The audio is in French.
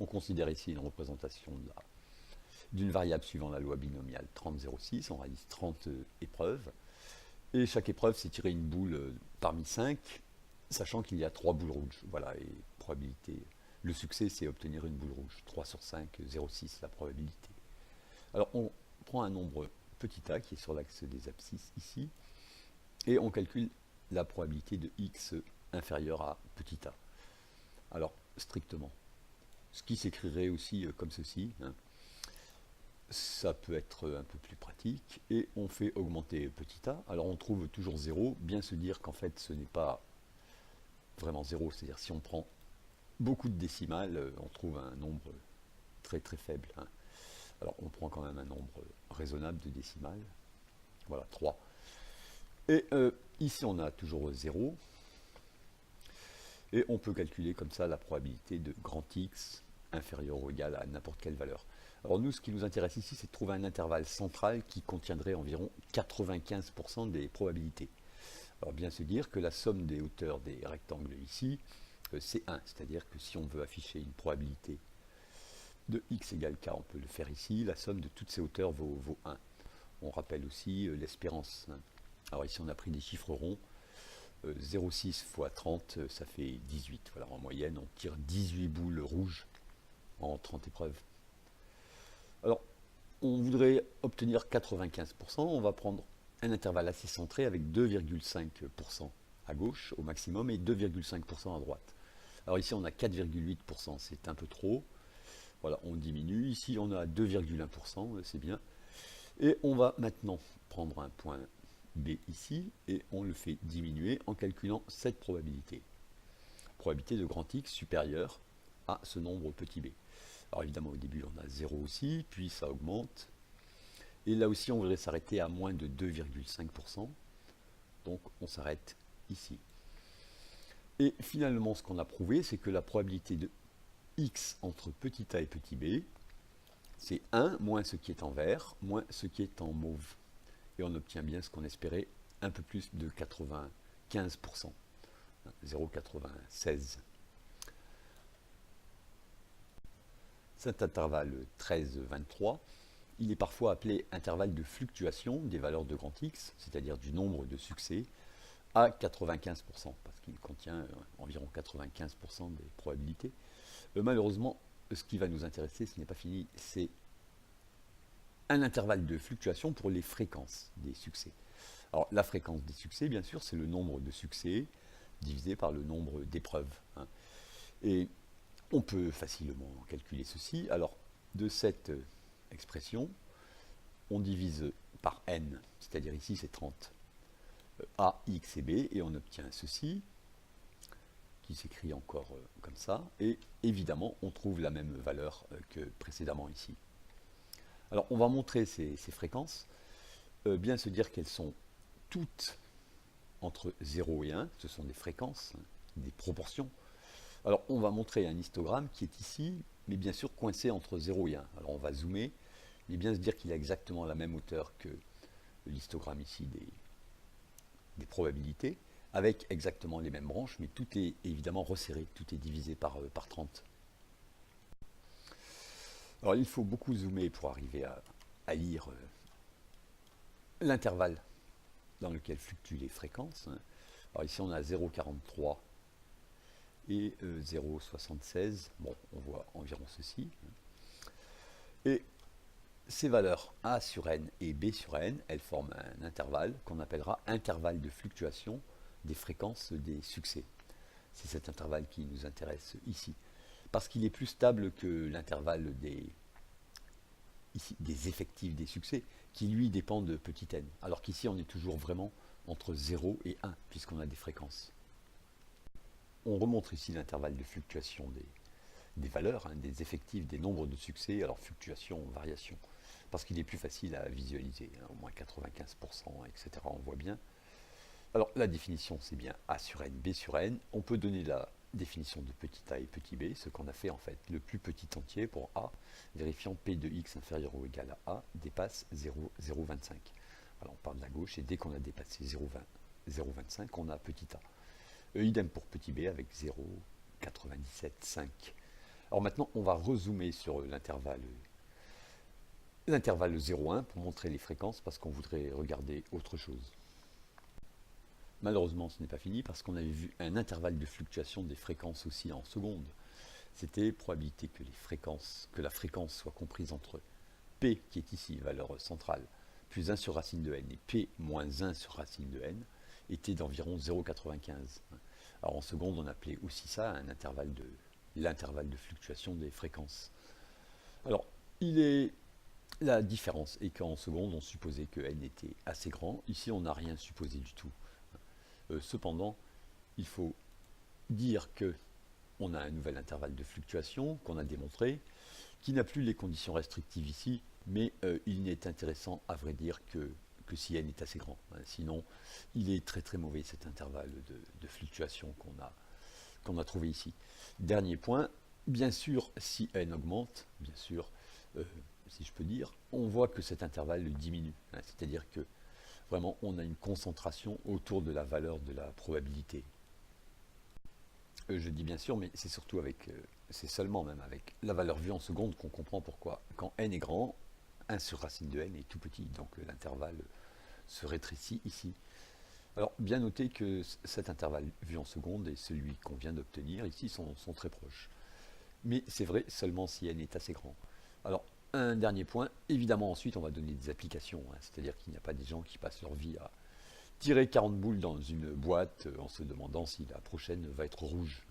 On considère ici une représentation d'une variable suivant la loi binomiale 30,06. On réalise 30 épreuves. Et chaque épreuve, c'est tirer une boule parmi 5, sachant qu'il y a 3 boules rouges. Voilà, et probabilité. Le succès, c'est obtenir une boule rouge. 3 sur 5, 0,6 la probabilité. Alors, on prend un nombre petit a qui est sur l'axe des abscisses ici, et on calcule la probabilité de x inférieure à petit a. Alors, strictement, ce qui s'écrirait aussi comme ceci, hein. Ça peut être un peu plus pratique, et on fait augmenter petit a. Alors on trouve toujours 0, bien se dire qu'en fait ce n'est pas vraiment 0, c'est-à-dire si on prend beaucoup de décimales, on trouve un nombre très très faible, hein. Alors on prend quand même un nombre raisonnable de décimales, voilà, 3. Et ici on a toujours 0, et on peut calculer comme ça la probabilité de grand X inférieur ou égal à n'importe quelle valeur. Alors nous, ce qui nous intéresse ici, c'est de trouver un intervalle central qui contiendrait environ 95% des probabilités. Alors bien se dire que la somme des hauteurs des rectangles ici, c'est 1, c'est-à-dire que si on veut afficher une probabilité de x égale k, on peut le faire ici, la somme de toutes ces hauteurs vaut 1. On rappelle aussi l'espérance. Alors ici on a pris des chiffres ronds, 0,6 fois 30, ça fait 18. Voilà, en moyenne, on tire 18 boules rouges en 30 épreuves. Alors, on voudrait obtenir 95%, on va prendre un intervalle assez centré avec 2,5% à gauche au maximum et 2,5% à droite. Alors ici, on a 4,8%, c'est un peu trop. Voilà, on diminue. Ici, on a 2,1%, c'est bien. Et on va maintenant prendre un point B ici, et on le fait diminuer en calculant cette probabilité. Probabilité de grand X supérieure à ce nombre petit b. Alors évidemment, au début, on a 0 aussi, puis ça augmente. Et là aussi, on voudrait s'arrêter à moins de 2,5%. Donc, on s'arrête ici. Et finalement, ce qu'on a prouvé, c'est que la probabilité de x entre petit a et petit b, c'est 1 moins ce qui est en vert, moins ce qui est en mauve. Et on obtient bien ce qu'on espérait, un peu plus de 95%, 0,96. Cet intervalle 13-23, il est parfois appelé intervalle de fluctuation des valeurs de grand X, c'est-à-dire du nombre de succès, à 95%, parce qu'il contient environ 95% des probabilités. Malheureusement, ce qui va nous intéresser, ce n'est pas fini, c'est un intervalle de fluctuation pour les fréquences des succès. Alors, la fréquence des succès, bien sûr, c'est le nombre de succès divisé par le nombre d'épreuves, hein. Et on peut facilement calculer ceci. Alors, de cette expression, on divise par n, c'est-à-dire ici c'est 30, a, x et b, et on obtient ceci, qui s'écrit encore comme ça, et évidemment, on trouve la même valeur que précédemment ici. Alors, on va montrer ces fréquences, bien se dire qu'elles sont toutes entre 0 et 1, ce sont des fréquences, des proportions. Alors, on va montrer un histogramme qui est ici, mais bien sûr coincé entre 0 et 1. Alors, on va zoomer, et bien se dire qu'il a exactement la même hauteur que l'histogramme ici des probabilités, avec exactement les mêmes branches, mais tout est évidemment resserré, tout est divisé par 30. Alors, il faut beaucoup zoomer pour arriver à lire l'intervalle dans lequel fluctuent les fréquences. Alors ici, on a 0,43 et 0,76. Bon, on voit environ ceci. Et ces valeurs A sur n et B sur n, elles forment un intervalle qu'on appellera intervalle de fluctuation des fréquences des succès. C'est cet intervalle qui nous intéresse ici, parce qu'il est plus stable que l'intervalle des effectifs des succès, qui lui dépend de petit n, alors qu'ici on est toujours vraiment entre 0 et 1, puisqu'on a des fréquences. On remontre ici l'intervalle de fluctuation des valeurs, hein, des effectifs, des nombres de succès, alors fluctuation, variation, parce qu'il est plus facile à visualiser, hein, au moins 95%, etc. On voit bien. Alors la définition, c'est bien A sur n, B sur n. On peut donner la définition de petit a et petit b, ce qu'on a fait en fait, le plus petit entier pour a, vérifiant p de x inférieur ou égal à a dépasse 0,25. Alors on part de la gauche et dès qu'on a dépassé 0,25, on a petit a. Idem pour petit b avec 0,975. Alors maintenant, on va rezoomer sur l'intervalle 0,1 pour montrer les fréquences parce qu'on voudrait regarder autre chose. Malheureusement, ce n'est pas fini parce qu'on avait vu un intervalle de fluctuation des fréquences aussi en secondes. C'était probabilité que la fréquence soit comprise entre P, qui est ici, valeur centrale, plus 1 sur racine de n, et P moins 1 sur racine de n, était d'environ 0,95. Alors en secondes, on appelait aussi ça l'intervalle de fluctuation des fréquences. Alors, la différence est qu'en secondes, on supposait que n était assez grand. Ici, on n'a rien supposé du tout. Cependant, il faut dire que on a un nouvel intervalle de fluctuation qu'on a démontré, qui n'a plus les conditions restrictives ici, mais il n'est intéressant, à vrai dire, que si n est assez grand. Sinon, il est très très mauvais cet intervalle de fluctuation qu'on a trouvé ici. Dernier point, bien sûr, si n augmente, bien sûr, si je peux dire, on voit que cet intervalle diminue. C'est-à-dire que vraiment, on a une concentration autour de la valeur de la probabilité. Je dis bien sûr, mais c'est surtout c'est seulement même avec la valeur vue en seconde qu'on comprend pourquoi, quand n est grand, 1 sur racine de n est tout petit, donc l'intervalle se rétrécit ici. Alors, bien noter que cet intervalle vu en seconde et celui qu'on vient d'obtenir ici sont très proches. Mais c'est vrai seulement si n est assez grand. Alors, un dernier point, évidemment ensuite on va donner des applications, c'est-à-dire qu'il n'y a pas des gens qui passent leur vie à tirer 40 boules dans une boîte en se demandant si la prochaine va être rouge.